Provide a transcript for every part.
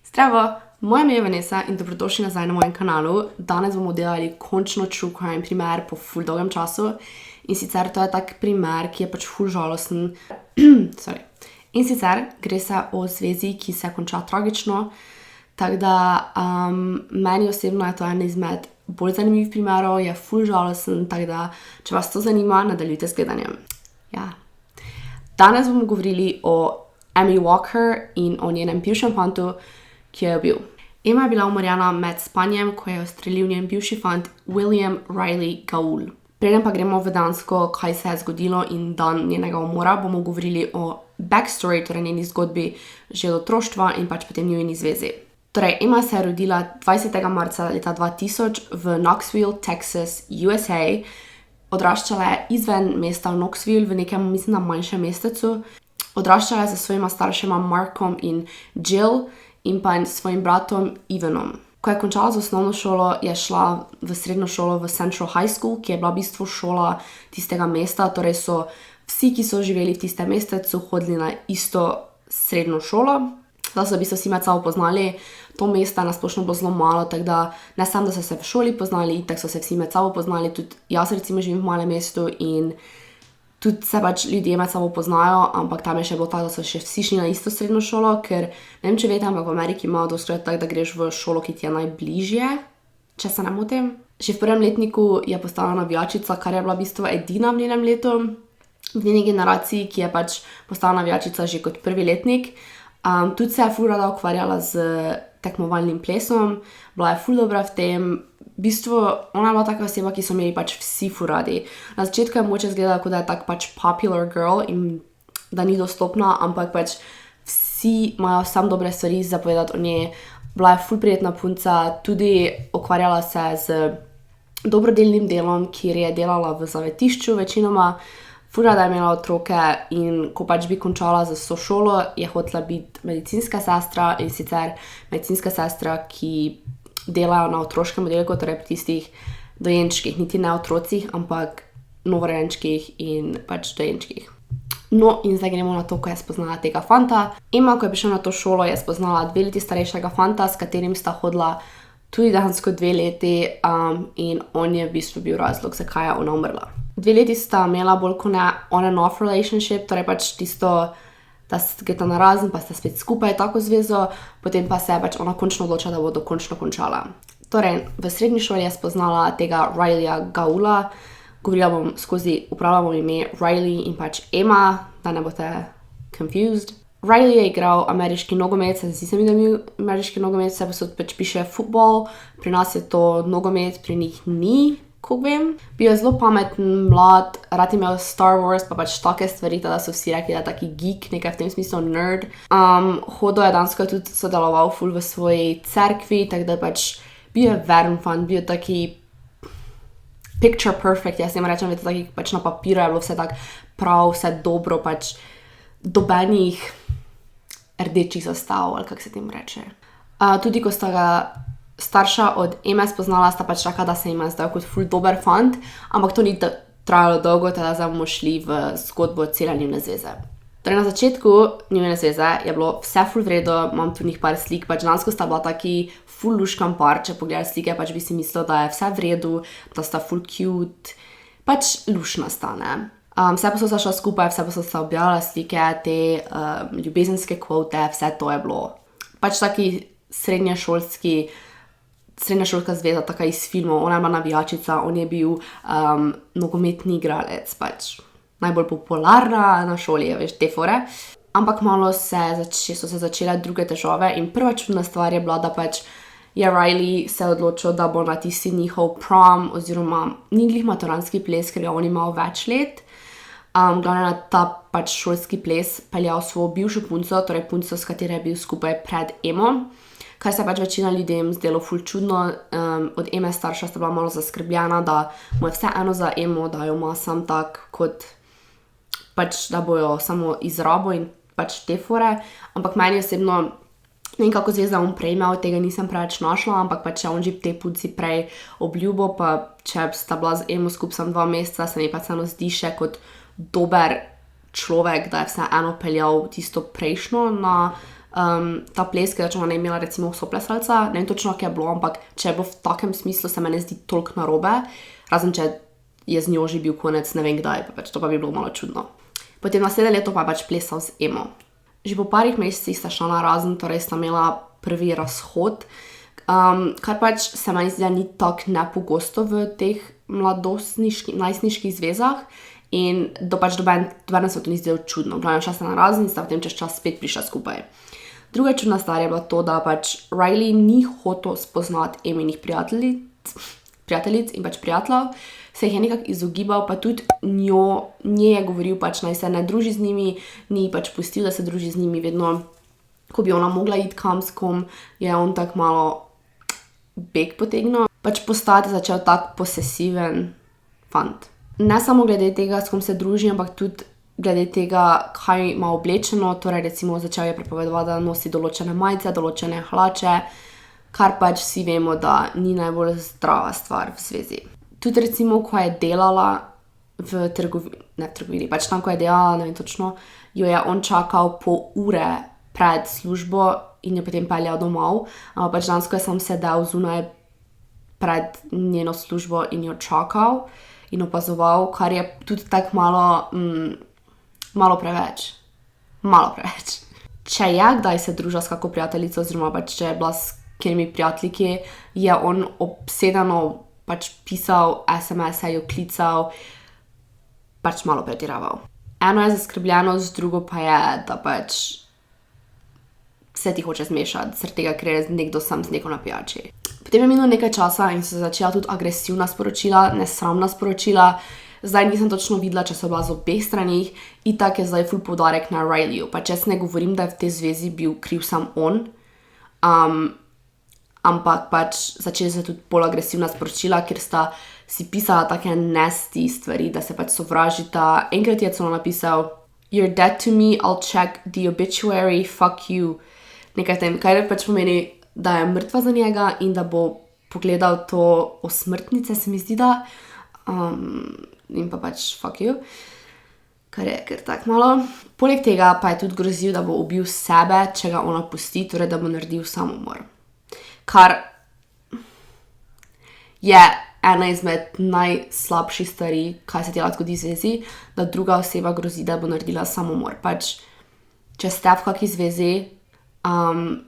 Zdravo, moje ime je Vanessa in dobrodošli nazaj na mojem kanalu. Danes bomo delali končno true crime primer po ful dolgem času. In sicer to je tak primer, ki je pač ful žalosten. Sorry. In sicer gre se o zvezi, ki se konča tragično. Tako da meni osebno je to en izmed bolj zanimivih primerov, je ful žalosten, tako da če vas to zanima, nadaljujte s gledanjem. Ja. Danes bomo govorili o Amy Walker in o njenem bivšem fantu, ki jo je ubil. Emma je bila umorjena med spanjem, ko je ustrelil njen bivši fant William Riley Gaul. Preden pa gremo v dejansko, kaj se je zgodilo in dan njenega umora, bomo govorili o backstory, torej njeni zgodbi že od otroštva in pač potem njeni zvezi. Torej, Emma se je rodila 20. marca leta 2000 v Knoxville, Texas, USA. Odraščala je izven mesta Knoxville v nekem, mislim, na manjšem mestecu. Odraščala je za svojima staršema Markom in Jill in pa svojim bratom Ivanom. Ko je končala z osnovno šolo, je šla v srednjo šolo v Central High School, ki je bila v bistvu šola tistega mesta, torej so vsi, ki so živeli v tistem mestecu, hodili na isto srednjo šolo. Da so v bistvu vsi med sabo poznali, to mesto je nasplošno bilo zelo malo, tako da ne samo, da so se v šoli poznali, tako so se vsi med sabo poznali, tudi jaz recimo živim v malem mestu in tudi se pač ljudje med sabo poznajo, ampak tam je še bilo tako, da so še vsi šli na isto srednjo šolo, ker ne vem, če veste, ampak v Ameriki imajo dostikrat tako, da greš v šolo, ki ti je najbližje, če se ne motim. Že v prvem letniku je postala navijačica, kar je bila v bistvu edina v njenem letu, v njeni generaciji, ki je pač postala navijačica že kot prvi letnik. Tudi se je ful rada ukvarjala z tekmovalnim plesom, bila je ful dobra v tem. V bistvu, ona je bila taka oseba, ki so imeli pač vsi ful radi. Na začetku je mogoče izgledala, kot da je tak pač popular girl in da ni dostopna, ampak pač vsi imajo sam dobre stvari zapovedati o njej. Bila je ful prijetna punca, tudi ukvarjala se z dobrodelnim delom, kjer je delala v zavetišču večinoma. Ful rada je imela otroke in ko pač bi končala z vso šolo, je hotela biti medicinska sestra in sicer medicinska sestra, ki delajo na otroškem oddelku, torej pri tistih dojenčkih, niti ne otrocih, ampak novorojenčkih in pač dojenčkih. No in zdaj gremo na to, ko je spoznala tega fanta. Emma, ko je prišla na to šolo, je spoznala 2 leti starejšega fanta, s katerim sta hodila tudi dejansko 2 leti in on je v bistvu bil razlog, zakaj je ona umrla. 2 leti sta imela bolj kot ne on and off relationship, torej pač tisto, da gresta narazen, pa sta spet skupaj tako zvezo, potem pa se je pač ona končno odločila, da bo dokončno končala. Torej, v srednji šoli je spoznala tega Rileyja Gaula, govorila bom uporabljala bom ime Riley in pač Emma, da ne boste confused. Riley je igral ameriški nogomet, zdi se mi, da je ameriški nogomet, se pač piše football, pri nas je to nogomet, pri njih ni. Ko vem, bil je zelo pameten, mlad, rad imel Star Wars, pa pač take stvari, da so vsi rekli, da je taki geek, nekaj v tem smislu nerd. Hodil je dansko tudi sodeloval ful v svoji cerkvi, tako da pač bil je veren fan, bil je taki picture perfect, jaz jim rečem, da taki pač na papiru je bilo vse tak prav, vse dobro, pač dobenih rdečih zastav, ali kak se tem reče. Tudi ko sta ga starša od Eme spoznala, sta pač rekla, da se jima zdaj kot ful dober fant, ampak to ni trajalo dolgo, teda zdaj bomo šli v zgodbo cele njune zveze. Torej na začetku njune zveze je bilo vse ful v redu, imam tu njih par slik, pač dejansko sta bila taki ful luškan par, če pogledaš slike, pač bi si mislil, da je vse v redu, da sta ful cute, pač lušna sta, ne. Vse posod sta šla skupaj, vse posod sta objavljala slike, te ljubezenske kvote, vse to je bilo. Pač taki srednješolska zveza, taka iz filmov, ona je bila navijačica, on je bil nogometni igralec, pač najbolj popularna na šoli, veš, te fore. Ampak malo so se začele druge težave in prva čudna stvar je bila, da pač je Riley se odločil, da bo na tisti njihov prom, oziroma ni glih maturanski ples, ker ga on imel več let. Glavno na ta pač šolski ples peljal svojo bivšo punco, torej punco, s katero je bil skupaj pred Emo. Kar se pač večina ljudem zdelo ful čudno, od Eme starša sta bila malo zaskrbljena, da mu je vse eno za Emo, da jo ima sam tak kot, pač da bojo samo izrabo in pač te fore, ampak meni osebno, ne vem kako zveza on prej imel, tega nisem preveč našla, ampak pač je on že te punci prej obljubil, pa če sta bila z Emo skupaj samo 2 meseca, se mi pa vseeno zdi še kot dober človek, da je vse eno peljal tisto prejšnjo na ta ples, ker ona je imela recimo soplesalca, ne vem točno, kje je bilo, ampak če je bilo v takem smislu, se meni zdi toliko narobe, razen če je z njo že bil konec, ne vem kdaj, pa pač to pa bi bilo malo čudno. Potem naslednje leto pa je pač plesal z Emo. Že po parih mesecih sta šla na razen, torej sta imela prvi razhod, kar pač se meni zdi, da ni tako nepogosto v teh najstniških zvezah in dobenem se to ni zdelo čudno. Glavno šla sta na razen in sta potem čez čas spet prišla skupaj. Druga čudna stvar je bila to, da pač Riley ni hotel spoznati Eminih prijateljic in pač prijateljev, se jih je nekako izogibal, pa tudi nje je govoril pač naj se ne druži z njimi, ni pač pustil, da se druži z njimi, vedno, ko bi ona mogla iti kam s kom, je on tak malo beg potegnil. Pač postati začel tak posesiven fant. Ne samo glede tega, s kom se druži, ampak tudi glede tega, kaj ima oblečeno, torej recimo začel je prepovedovati, da nosi določene majice, določene hlače, kar pač vsi vemo, da ni najbolj zdrava stvar v zvezi. Tudi recimo, ko je delala v trgovini, pač tam, ko je delala, ne vem točno, jo je on čakal pol ure pred službo in jo potem peljal domov, ampak pač dansko je sam sedel zunaj pred njeno službo in jo čakal in opazoval, kar je tudi tako malo preveč. Če je kdaj se družila s kako prijateljico oziroma pač če je bila s kjerimi prijateljki, je on obsedeno pač pisal SMS-e, jo klical, pač malo pretiraval. Eno je zaskrbljenost, drugo pa je, da pač se ti hoče zmešati, zaradi tega, ker je nekdo sam z neko na pijači. Potem je minilo nekaj časa in so začela tudi agresivna sporočila, nesramna sporočila. Zdaj nisem točno videla, če so bila z obeh stranih, itak je zdaj ful poudarek na Rileyju. Pač jaz ne govorim, da je v tej zvezi bil kriv sam on, ampak pač začeli se tudi bolj agresivna sporočila, ker sta si pisala take nasty stvari, da se pač sovražita. Enkrat je celo napisal "You're dead to me, I'll check the obituary, fuck you." Nekaj tem, kar pač pomeni, da je mrtva za njega in da bo pogledal to osmrtnice, se mi zdi, da. In pa pač fuck you, kar je kar tak malo. Poleg tega pa je tudi grozil, da bo ubil sebe, če ga ona pusti, torej da bo naredil samomor. Kar je ena izmed najslabših stvari, kaj se ti lahko zgodi v zvezi, da druga oseba grozi, da bo naredila samomor. Pač, če ste v kaki zvezi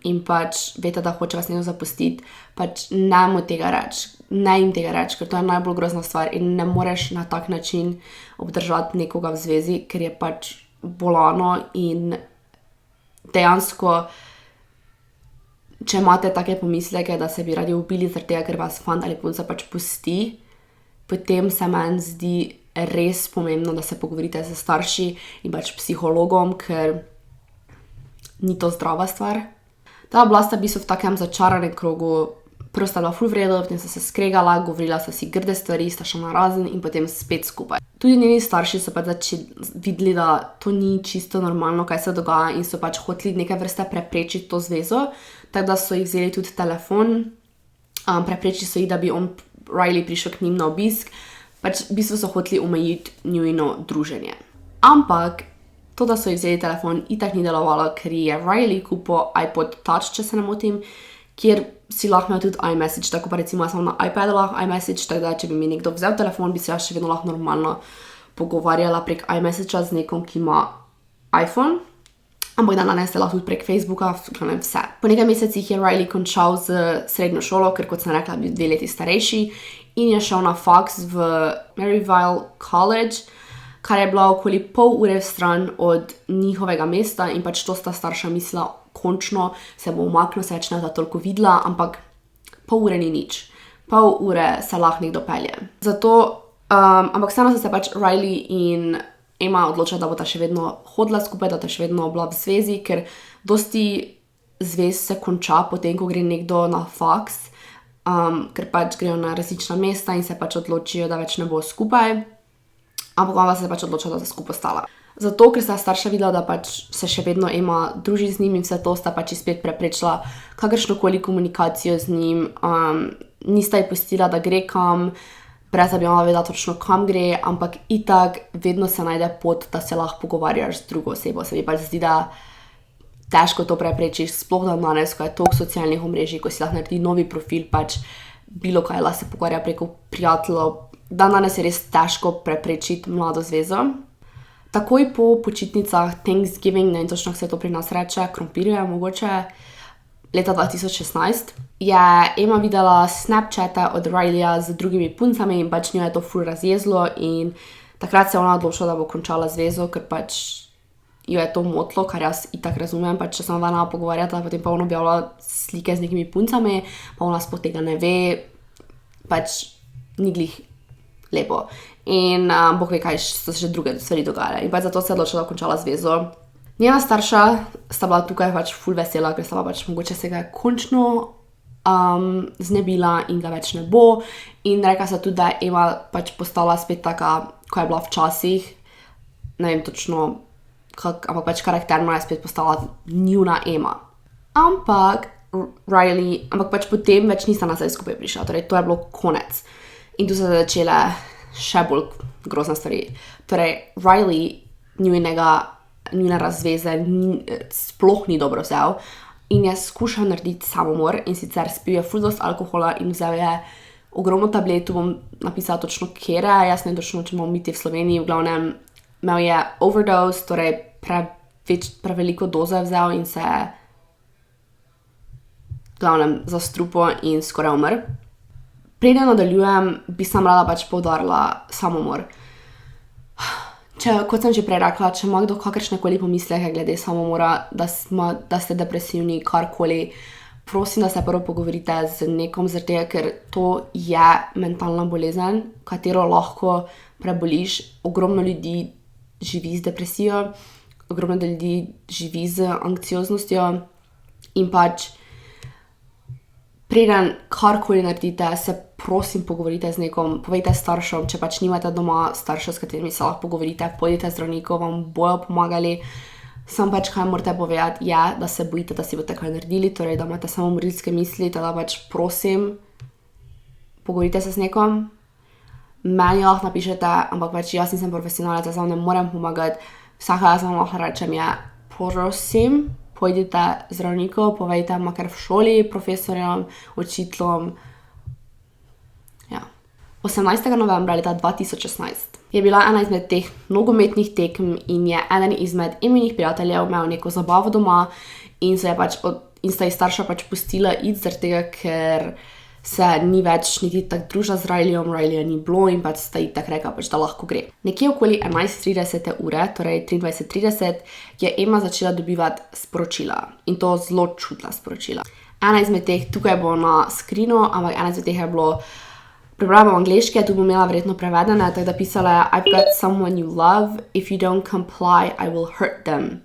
in pač veste, da hoče vas nekdo zapustiti, pač ne mu tega reči. Ne jim tega reči, ker to je najbolj grozna stvar in ne moreš na tak način obdržati nekoga v zvezi, ker je pač bolano in dejansko, če imate take pomisleke, da se bi radi ubili zaradi tega, ker vas fant ali punca pač pusti, potem se meni zdi res pomembno, da se pogovorite s starši in pač psihologom, ker ni to zdrava stvar. Ta bila sta v bistvu v takem začaranem krogu. Prvo sta bila ful v redu, potem sta se skregala, govorila sta si grde stvari, sta šla na razen in potem spet skupaj. Tudi njeni starši so pač videli, da to ni čisto normalno, kaj se dogaja in so pač hoteli neke vrste preprečiti to zvezo, tako da so jih vzeli tudi telefon, preprečili so jih, da bi Riley prišel k njim na obisk, pač v bistvu so hoteli omejiti njujno druženje. Ampak to, da so jih vzeli telefon, itak ni delovalo, ker je Riley kupil iPod Touch, če se ne motim, kjer si lahko imel tudi iMessage, tako pa recimo jaz sem na iPadu lahko iMessage, tako da če bi mi nekdo vzel telefon, bi se jaz še vedno lahko normalno pogovarjala prek iMessagea z nekom, ki ima iPhone, ampak danes se lahko tudi prek Facebooka, vse. Po nekaj mesecih je Riley končal z srednjo šolo, ker kot sem rekla, bil 2 leti starejši in je šel na faks v Maryville College, kar je bila okoli pol ure stran od njihovega mesta in pač to sta starša mislila, končno se bo umaknil, se več ne da toliko videla, ampak pol ure ni nič. Pol ure se lahko nekdo pelje. Zato, ampak vseeno so se pač Riley in Emma odločila, da bosta še vedno hodila skupaj, da bosta še vedno bila v zvezi, ker dosti zvez se konča potem, ko gre nekdo na faks, ker pač grejo na različna mesta in se pač odločijo, da več ne bo skupaj, ampak ona se je pač odločila, da sta skupaj ostala. Zato, ker sta starša videla, da pač se še vedno Emma druži z njim in vse to, sta pač spet preprečila kakršnokoli komunikacijo z njim, nista ji pustila, da gre kam, brez da bi ona vedela točno kam gre, ampak itak vedno se najde pot, da se lahko pogovarjaš z drugo osebo. Se mi pač zdi, da težko to preprečiš, sploh dan danes, ko je toliko socialnih omrežij, ko si lahko naredi novi profil, pač bilo kaj lahko se pogovarja preko prijateljev. Dan danes je res težko preprečiti mlado zvezo. Takoj po počitnicah Thanksgiving, ne vem točno, kako se to pri nas reče, krompirje mogoče, leta 2016, je Emma videla Snapchate od Rileyja z drugimi puncami in pač njo je to ful razjezlo in takrat se je ona odločila, da bo končala zvezo, ker pač jo je to motlo, kar jaz itak razumem, pač če sem ona pogovarjala, potem pa ona objavila slike z nekimi puncami, pa ona sploh tega ne ve, pač ni glih lepo. In bog ve, kaj so se še druge stvari dogajale. In pač zato se je odločila, da končala zvezo. Njena starša sta bila tukaj pač ful vesela, ker sta bila pač mogoče se ga je končno znebila in ga več ne bo. In rekla sta tudi, da je Emma pač postala spet taka, ko je bila včasih, ne vem točno, ampak pač karakterno je spet postala njuna Emma. Ampak pač potem več nista nazaj skupaj prišla, torej to je bilo konec. In tu so začele še bolj grozne stvari. Torej, Riley njune razveze sploh ni dobro vzel in je skušal narediti samomor in sicer spil je ful dost alkohola in vzel je ogromno tablet, tu bom napisala točno kere, jaz ne točno, če bomo mi te v Sloveniji, v glavnem imel je overdose, torej preveliko dozo je vzel in se v glavnem zastrupil in skoraj umrl. Preden nadaljujem, bi sam rada pač poudarila samomor. Kot sem že prej rekla, če ima kdo kakršnekoli pomisleke glede samomora, da ste depresivni, karkoli, prosim, da se prvo pogovorite z nekom, zaradi tega, ker to je mentalna bolezen, katero lahko preboliš. Ogromno ljudi živi z depresijo, ogromno ljudi živi z anksioznostjo in pač preden karkoli naredite, se prosim pogovorite z nekom, povejte staršem, če pač nimate doma staršev, s katerimi se lahko pogovorite, pojdite zdravnikov, vam bojo pomagali. Sam pač kaj morate povedati je, da se bojite, da si boste kaj naredili, torej da imate samomorilske misli, teda pač prosim, pogovorite se z nekom. Meni lahko napišete, ampak pač jaz nisem profesionalec, jaz vam ne morem pomagati. Vsaka jaz vam lahko rečem je, prosim, pojdite zdravnikov, povejte makar v šoli, profesorjem, učiteljem. Ja. 18. novembra leta 2016 je bila ena izmed teh nogometnih tekem in je eden izmed Eminih prijateljev imel neko zabavo doma in sta ji starša pač pustila iti, zaradi tega, ker se ni več niti tak družila z Rileyjem, Rileyja ni bilo in pač sta ji tak rekla, pač, da lahko gre. Nekje okoli 11:30 ure, torej 23:30, je Emma začela dobivati sporočila in to zelo čudna sporočila. Ena izmed teh, tukaj bo na screenu, ampak ena izmed teh je bilo, prebrala v angleške, tu bom imela verjetno prevedene, tako da pisala je I've got someone you love, if you don't comply, I will hurt them.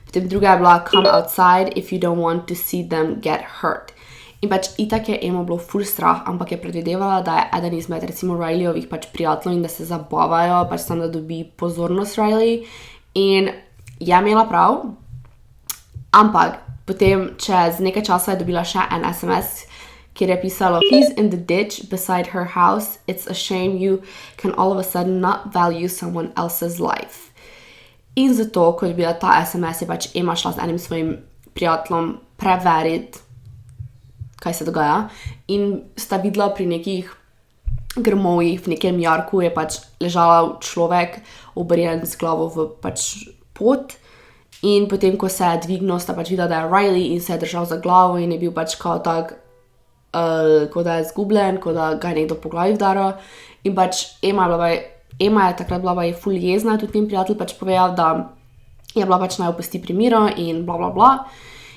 Potem druga je bila come outside, if you don't want to see them get hurt. In pač itak je Emma bilo ful strah, ampak je predvidevala, da je eden izmed recimo Rileyjevih pač prijateljev in da se zabavajo, pač sam da dobi pozornost Riley. In je imela prav, ampak potem čez nekaj časa je dobila še en SMS, kjer je pisalo He's in the ditch beside her house, it's a shame you can all of a sudden not value someone else's life. In zato, ko je bila ta SMS, je pač Emma šla z enim svojim prijateljem preveriti, kaj se dogaja. In sta videla pri nekih grmovjih, v nekem jarku je pač ležala človek, obrjen z glavo v pač pot. In potem, ko se je dvignil, sta pač videla, da je Riley in se je držal za glavo in je bil pač kao tak, kot da je zgubljen, kot da ga je nekdo po glavi vdaral. In pač Emma je takrat bila ful jezna, tudi njen prijatelj pač povedal, da je bila pač naj opusti pri miru in bla bla bla.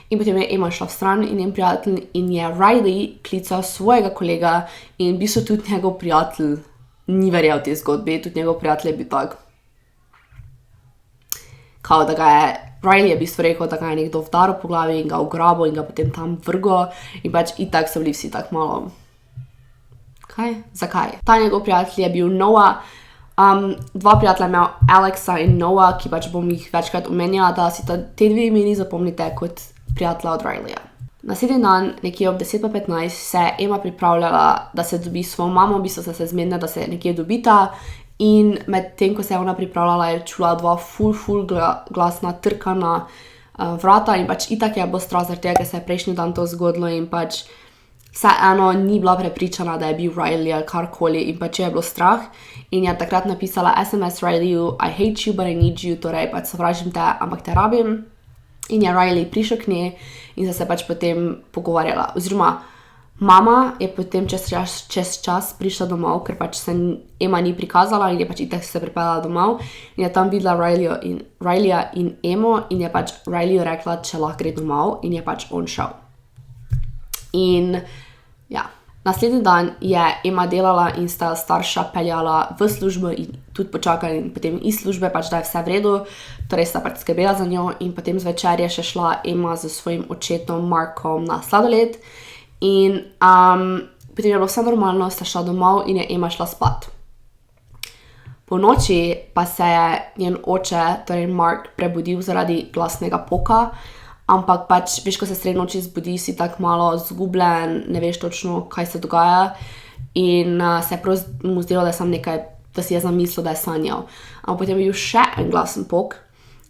In potem je Emma šla vstran in njen prijatelj in je Riley klical svojega kolega in v bistvu tudi njegov prijatelj ni verjel te zgodbi, tudi njegov prijatelj je bil tak, kao da ga je, Riley je v bistvu rekel, da ga je nekdo vdaril po glavi in ga ugrabil in ga potem tam vrgo in pač itak so bili vsi tak malo, kaj, zakaj? Ta njegov prijatelj je bil Noah, dva prijatelja imel Alexa in Noah, ki pač bom jih večkrat omenjala, da si te dve imeni zapomnite kot prijatelja od Rileyja. Naslednji dan, nekje ob 10:15, se je Emma pripravljala, da se dobi s svojo mamo, v bistvu so se zmenila, da se nekje dobita in med tem, ko se je ona pripravljala, je čula dva ful glasna trkana vrata in pač itak je bilo strah zaradi tega, ker se je prejšnji dan to zgodilo in pač vseeno ni bila prepričana, da je bil Riley ali karkoli in pač je bilo strah in je takrat napisala SMS Rileyju, I hate you, but I need you, torej pač sovražim te, ampak te rabim. In je Riley prišel k njej in se pač potem pogovarjala. Oziroma, mama je potem čez čas prišla domov, ker pač se Emma ni prikazala in je pač itak se pripeljala domov in je tam videla Rileyja in Emo in je pač Rileyju rekla, če lahko gre domov in je pač on šel. In ja, naslednji dan je Emma delala in sta starša peljala v službo in tudi počakali in potem iz službe, pač da je vse v redu, torej sta pač skrbela za njo in potem zvečer je še šla Emma z svojim očetom Markom na sladoled in potem je bilo vse normalno, sta šla domov in je Emma šla spat. Po noči pa se je njen oče, torej Mark, prebudil zaradi glasnega poka, ampak pač, veš, ko se sredi noči zbudi, si tako malo zgubljen, ne veš točno, kaj se dogaja in se je prav mu zdelo, da je sam nekaj, da si je zamislil, da je sanjal. Ampak potem je bil še en glasen pok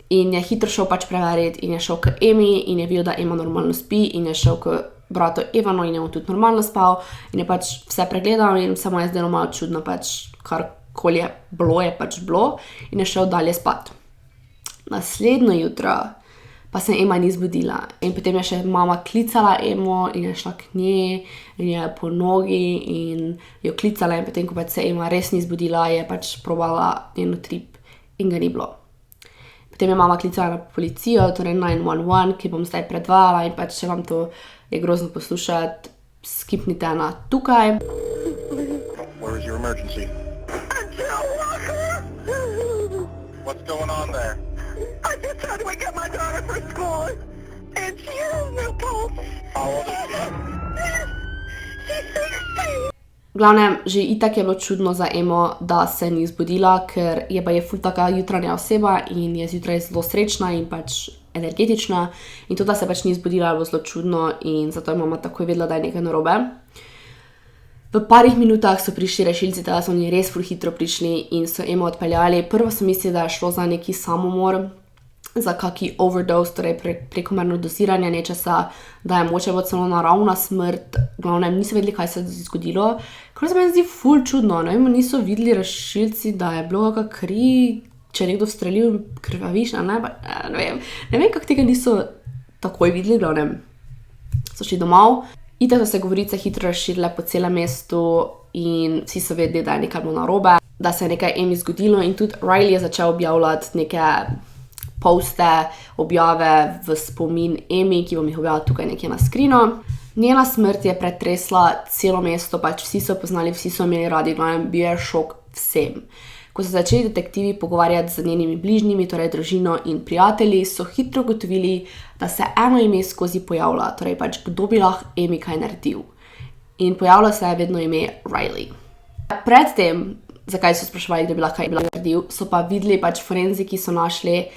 in je hitro šel pač preveriti in je šel k Emi in je videl, da Emma normalno spi in je šel k bratu Evanu in je on tudi normalno spal in je pač vse pregledal in se mu je zdelo malo čudno, pač karkoli je pač bilo in je šel dalje spat. Naslednjo jutro pa se Emma ni zbudila in potem je še mama klicala Emo in je šla k njej in je po nogi in jo klicala in potem, ko pač se Emma res ni zbudila, je pač probala njen utrip in ga ni bilo. Potem je mama klicala na policijo, torej 911, ki bom zdaj predvajala in pač če vam to je grozno poslušati, skipnite na tukaj. Where is your emergency? What's going on there? I just had to wake up my daughter for school, and she has no pulse. How old is she? She's 16. V glavnem, že itak je bilo čudno za Emo, da se ni zbudila, ker je pa je ful taka jutranja oseba in je zjutraj zelo srečna in pač energetična in to, da se pač ni zbudila, je bilo zelo čudno in zato je mama takoj vedela, da je nekaj narobe. V parih minutah so prišli rešilci, teda so oni res ful hitro prišli in so Emo odpeljali. Prvo so mislili, da je šlo za neki samomor, za kaki overdose, torej prekomerno doziranje nečesa, da je moče bilo celo naravna smrt. V glavnem, niso vedeli, kaj se je zgodilo. Kar se meni zdi ful čudno, ne vem, niso videli rešilci, da je bilo kakšna kri, če je nekdo strelil krvaviš, ne vem, kako tega niso takoj videli, v glavnem. So šli domov. Itak so se govorice hitro razširile po celem mestu in vsi so vedeli, da je nekaj bilo narobe, da se je nekaj Emi zgodilo in tudi Riley je začel objavljati neke poste, objave v spomin Emi, ki bom jih objavila tukaj nekje na skrinu. Njena smrt je pretresla celo mesto, pač vsi so poznali, vsi so imeli radi, glavnem bil je šok vsem. Ko so začeli detektivi pogovarjati z njenimi bližnjimi, torej družino in prijatelji, so hitro ugotovili, da se eno ime skozi pojavlja, torej pač kdo bi lahko Emi kaj naredil. In pojavlja se je vedno ime Riley. Predtem, zakaj so spraševali, kdo bi lahko kaj naredil, so pa videli pač forenziki, so našli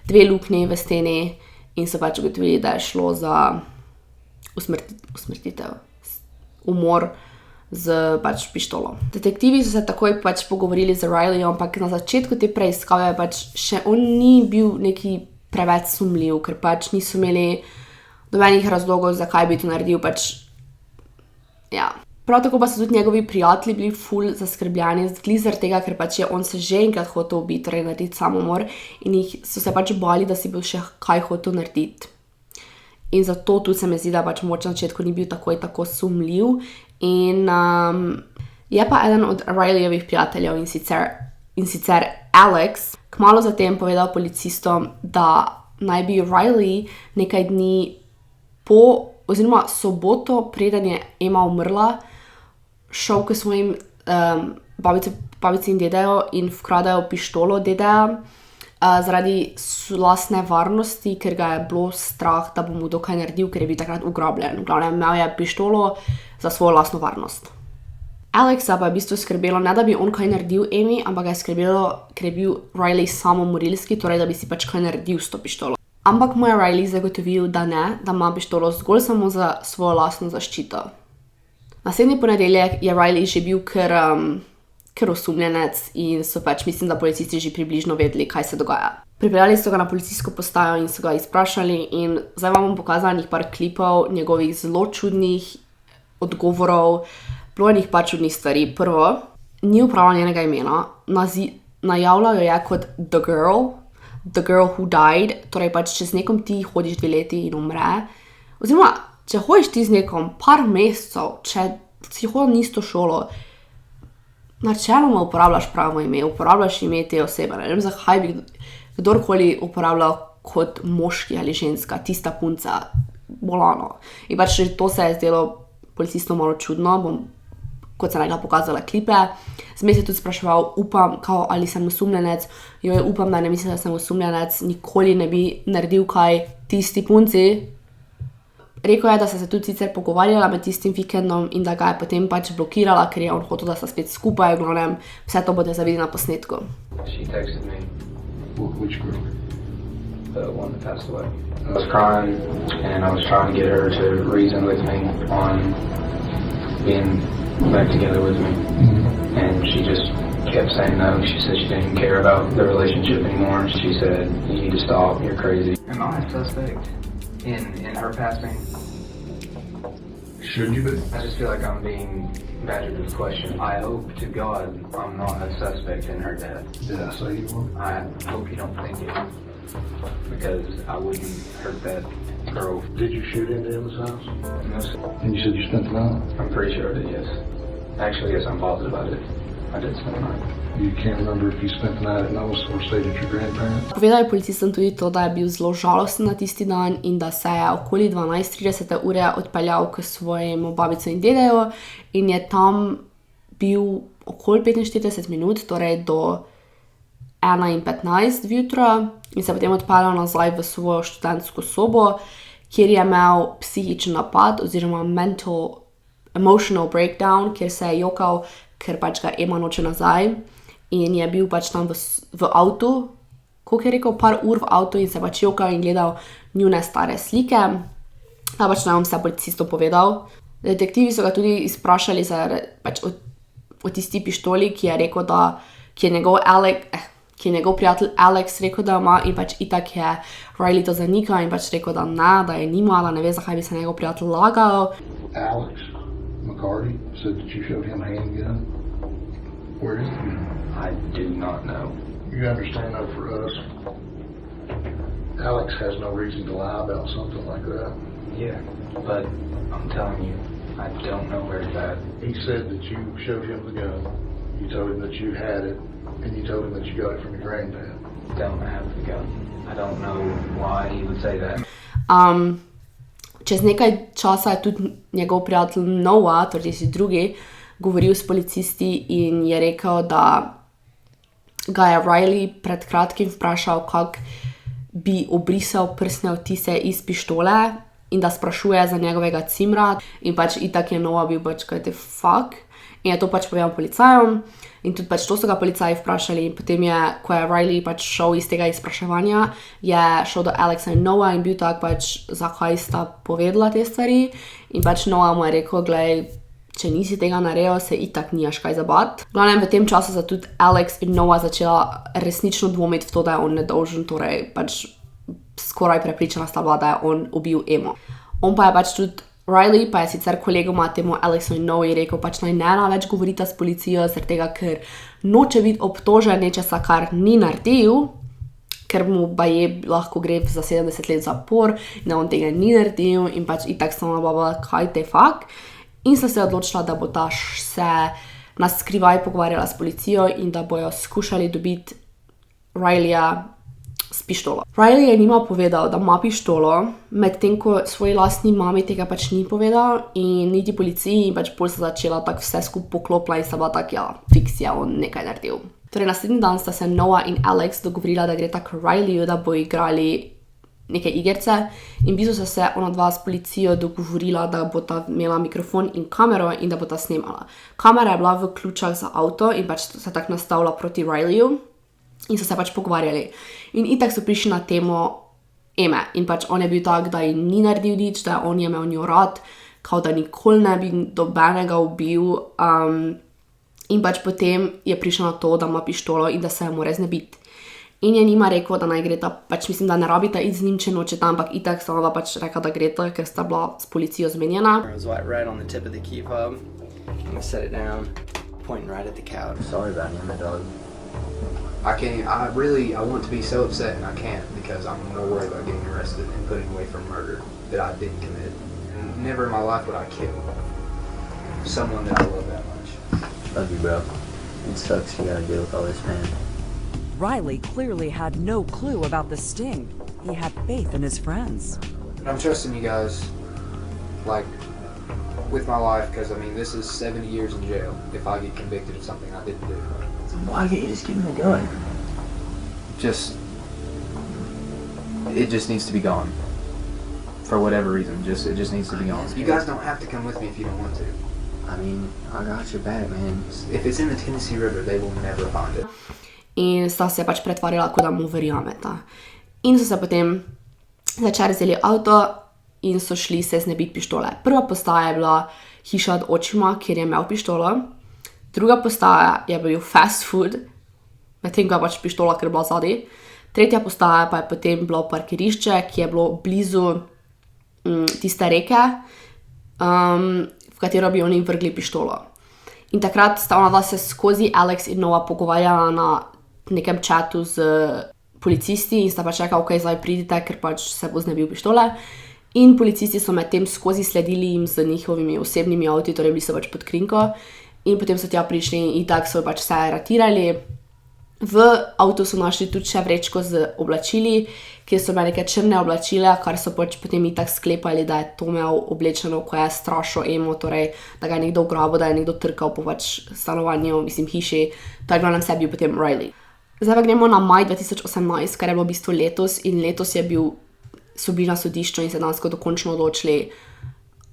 2 luknje v steni in so pač ugotovili, da je šlo za usmrtitev, umor z pač pištolo. Detektivi so se takoj pač pogovorili z Rileyjem, ampak na začetku te preiskave pač še on ni bil neki preveč sumljiv, ker pač niso imeli nobenih razlogov, zakaj bi to naredil, pač ja. Prav tako pa so tudi njegovi prijatelji bili ful zaskrbljeni zaradi tega, ker pač je on se že enkrat hotel ubiti, torej narediti samomor in jih so se pač bali, da si bil še kaj hotel narediti. In zato tudi se mi zdi, da pač moč na začetku ni bil takoj tako sumljiv. In je pa eden od Rileyjevih prijateljev in sicer Alex kmalu zatem povedal policistom, da naj bi Riley nekaj dni po, oziroma soboto, preden je Emma umrla, šel k svojim babici in dedejo in vkradajo pištolo dedeja zaradi lastne varnosti, ker ga je bilo strah, da bo mu kdo kaj naredil, ker je bil takrat ugrabljen. V glavnem, imel je pištolo za svojo lastno varnost. Alexa pa je v bistvu skrbelo, ne da bi on kaj naredil Emi, ampak ga je skrbelo, ker je bil Riley samomorilski, torej da bi si pač kaj naredil s to pištolo. Ampak mu je Riley zagotovil, da ne, da ima pištolo zgolj samo za svojo lastno zaščito. Naslednji ponedeljek je Riley že bil kar osumljenec in so pač, mislim, da policisti že približno vedeli, kaj se dogaja. Pripeljali so ga na policijsko postajo in so ga izprašali in zdaj vam bom pokazala njih par klipov njegovih zelo čudnih odgovorov, bilo je njih par čudnih stvari. Prvo, ni uporabljal njenega imena, najavljal jo je kot the girl who died, torej pač če z nekom ti hodiš 2 leti in umre, oziroma če hodiš ti z nekom par mesecev, če si hodil na isto šolo, načeloma uporabljaš pravo ime, uporabljaš ime te osebe, ne vem zakaj bi kdorkoli uporabljal kot moški ali ženska, tista punca, bolano. In pač to se je zdelo policistom malo čudno, bom kot sem rekla, pokazala klipe. Zmes je tudi spraševal, upam, ali sem osumljenec. Upam, da ne mislim, da sem osumljenec, nikoli ne bi naredil kaj tisti punci. Rekel je, da sta se tudi sicer pogovarjala med tistim vikendom in da ga je potem pač blokirala, ker je on hotel, da sta spet skupaj, v glavnem, vse to boste zavideli na posnetku. She texted me. Which girl? The one that passed away. I was crying and I was trying to get her to reason with me on being back together with me. And she just kept saying no. She said she didn't care about the relationship anymore. She said, you need to stop, you're crazy. Am I a suspect in her passing? Should you be? I just feel like I'm being badgered with a question. I hope to God I'm not a suspect in her death. Did I say you were? I hope you don't think it, because I wouldn't hurt that girl. Did you shoot into Emma's house? No, sir. And you said you spent the night? I'm pretty sure I did, yes. Actually, yes, I'm positive I did. I did spend the night. You can't remember if you spent the night at Noah's or stayed at your grandparents'? Povedal je policistom tudi to, da je bil zelo žalosten na tisti dan in da se je okoli 12:30 ure odpeljal k svojemu babici in dedeju in je tam bil okoli 45 minut, torej do 1:15 vjutra in se potem odpeljal nazaj v svojo študentsko sobo, kjer je imel psihičen napad oziroma emotional breakdown, kjer se je jokal, ker pač ga Emma noče nazaj in je bil pač tam v avtu, koliko je rekel, par ur v avtu in se pač jokal in gledal njune stare slike. Da pač nam vse policistom povedal. Detektivi so ga tudi izprašali pač o tisti pištoli, ki je rekel, da ki je njegov prijatelj Alex rekel, da ima in pač itak je Riley to zanikal in pač rekel, da ne, da je nima, da ne ve, zakaj bi se njegov prijatelj lagal. Alex McCarty said that you showed him a handgun. Where is he? I do not know. You understand though, for us, Alex has no reason to lie about something like that. Yeah, but I'm telling you, I don't know where it's at. He said that you showed him the gun. You told him that you had it, and you told him that you got it from your granddad. Don't have the gun. I don't know why he would say that. Čez nekaj časa je tudi njegov prijatelj Noah, torej si drugi, govoril s policisti in je rekel, da ga je Riley pred kratkim vprašal, kako bi obrisal prstne odtise iz pištole in da sprašuje za njegovega cimra in pač itak je Noah bil pač, kaj te fuck, in je to pač povedal policajem in tudi pač to so ga policaji vprašali in potem je, ko je Riley pač šel iz tega izpraševanja, je šel do Alexa in Noah in bil tak pač, zakaj sta povedala te stvari in pač Noah mu je rekel, glej, če nisi tega naredil, se itak nimaš kaj zabat. Glavnem, v tem času so tudi Alex in Noah začela resnično dvomiti v to, da je on nedolžen, torej pač skoraj prepričana sta bila, da je on ubil Emmo. On pa je pač tudi, Riley pa je sicer kolegoma temu Alexu in Noah rekel, pač naj ne več govorita s policijo, zaradi tega, ker noče biti obtožen nečesa, kar ni naredil, ker mu baje lahko gre za 70 let zapor in da on tega ni naredil in pač itak sta ona baba, kaj te fuck. In so se odločila, da bo ta se nas skrivaj pogovarjala s policijo in da bojo skušali dobiti Rileyja s pištolo. Riley je njima povedal, da ima pištolo, medtem ko svoji lastni mami tega pač ni povedal in niti policiji in pač pol se začela tako vse skupaj poklopila in sta bila tak, ja, fiks je on nekaj naredil. Torej naslednji dan sta se Noah in Alex dogovorila, da gre tako Rileyju, da bo igrali neke igrice in v bistvu so se ona dva s policijo dogovorila, da bo ta imela mikrofon in kamero in da bo ta snemala. Kamera je bila v ključah za avto in pač se tako nastavila proti Rileyju in so se pač pogovarjali. In itak so prišli na temo Emme in pač on je bil tak, da ji ni naredil nič, da on je imel njo rad, kao da nikoli ne bi dobenega ubil in pač potem je prišel na to, da ima pištolo in da se je mora znebiti. In je njima rekel, da naj greta, pač mislim, da ne rabita iti z njim, če nočeta, ampak itak sta ona pač rekla, da greta, ker sta bila s policijo zmenjena. It was right on the tip of the key fob. I'm gonna set it down, pointing right at the couch. Sorry about him, my dog. I want to be so upset and I can't because I'm more worried about getting arrested and putting away for murder that I didn't commit. And never in my life would I kill someone that I love that much. Love you, bro. It sucks you gotta deal with all this, man. Riley clearly had no clue about the sting. He had faith in his friends. And I'm trusting you guys, like, with my life, because, I mean, this is 70 years in jail if I get convicted of something I didn't do. So why can't you just give him a gun? It just needs to be gone. For whatever reason, it just needs to be gone. You guys don't have to come with me if you don't want to. I mean, I got your back, man. If it's in the Tennessee River, they will never find it. In sta se pač pretvarjala, kot da mu verjameta. In so se potem začeli vzeli avto in so šli se znebiti pištole. Prva postaja je bila hiša od očima, kjer je imel pištolo. Druga postaja je bil fast food, medtem ko je pač pištola, ker je bila zadaj. Tretja postaja pa je potem bilo parkirišče, ki je bilo blizu tiste reke, v katero bi oni vrgli pištolo. In takrat sta ona se skozi Alex in Noah pogovarjala na nekem chatu z policisti in sta pač rekla, ok, zdaj pridite, ker pač se bo znebil pištole. In policisti so med tem skozi sledili jim z njihovimi osebnimi avti, torej bili so pač pod krinko. In potem so tja prišli in tako so pač vse ratirali. V avtu so našli tudi še vrečko z oblačili, kjer so imeli neke črne oblačile, kar so pač potem itak sklepali, da je to imel oblečeno, ko je strašil Emo, torej da ga je nekdo ugrabil, da je nekdo trkal po pač stanovanju, mislim hiši. To je glavnem sebi potem Riley. Zdaj pa gremo na maj 2018, kar je bilo v bistvu letos in letos so bili na sodišču in se dansko dokončno odločili,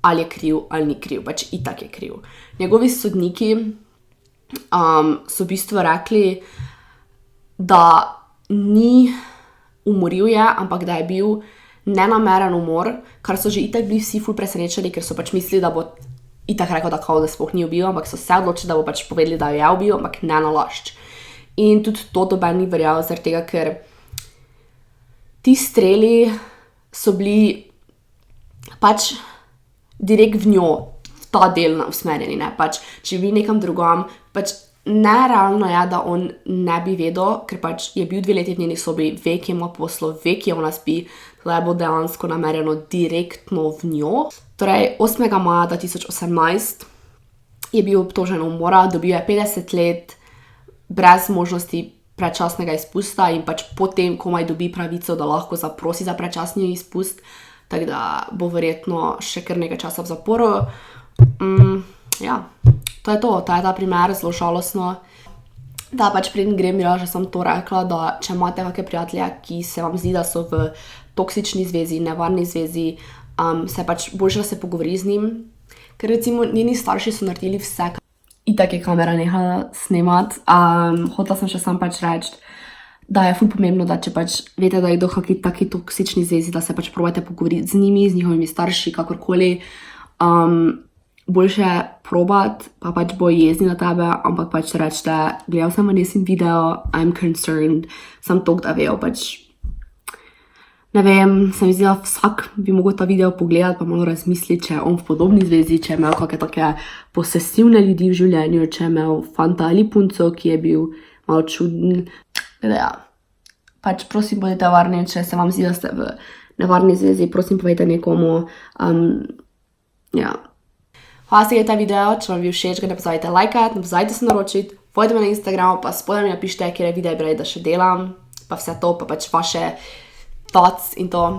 ali je kriv ali ni kriv, pač itak je kriv. Njegovi sodniki so v bistvu rekli, da ni umoril je, ampak da je bil nenameren umor, kar so že itak bili vsi ful presenečeni, ker so pač mislili, da bo itak rekel, da kao da sploh ni ubil, ampak so se odločili, da bo pač povedali, da je ubil, ampak ne nalašč. In tudi to doben ni verjel, zaradi tega, ker ti streli so bili pač direkt v njo, v ta del usmerjeni, ne, pač, če bi nekam drugam, pač nerealno je, da on ne bi vedel, ker pač je bil 2 leti v njeni sobi, ve, ki ima poslo, ve, ki ona spi, da je bilo dejansko namerjeno direktno v njo. Torej, 8. maja 2018 je bil obtožen umora, dobil je 50 let, brez možnosti predčasnega izpusta in pač potem komaj dobi pravico, da lahko zaprosi za predčasni izpust, tako da bo verjetno še kar nekaj časa v zaporu. Ja, to je ta primer, zelo žalostno. Da pač preden grem, bi že sem to rekla, da če imate kakšne prijatelje, ki se vam zdi, da so v toksični zvezi, nevarni zvezi, se pač boljše, da se pogovori z njim, ker recimo njeni starši so naredili vse, itak je kamera nehala snemati. Hotela sem še sam pač reči, da je ful pomembno, da če pač veste, da je kdo kakšni taki toksični zvezi, da se pač probajte pogovoriti z njimi, z njihovimi starši, kakorkoli. Boljše probati, pa pač bo jezni na tebe, ampak pač rečete, gledal sem Vanesin video, I'm concerned, sem tok, da vejo, pač ne vem, se mi zdi, da vsak bi mogel ta video pogledati, pa malo razmisliti, če je on v podobni zvezi, če je imel kakšne take posesivne ljudi v življenju, če je imel fanta ali punco, ki je bil malo čuden. Ja, pač prosim, bodite varni, če se vam zdi, da ste v nevarni zvezi, prosim, povejte nekomu. Ja. Hvala, da ste gledali ta video, če vam bil všeč, ga ne pozabite lajkati, ne pozabite se naročiti, pojdite me na Instagram, pa spodaj mi napišite, kjer je video, da še delam, pa vse to, pa pač vaše thoughts in to.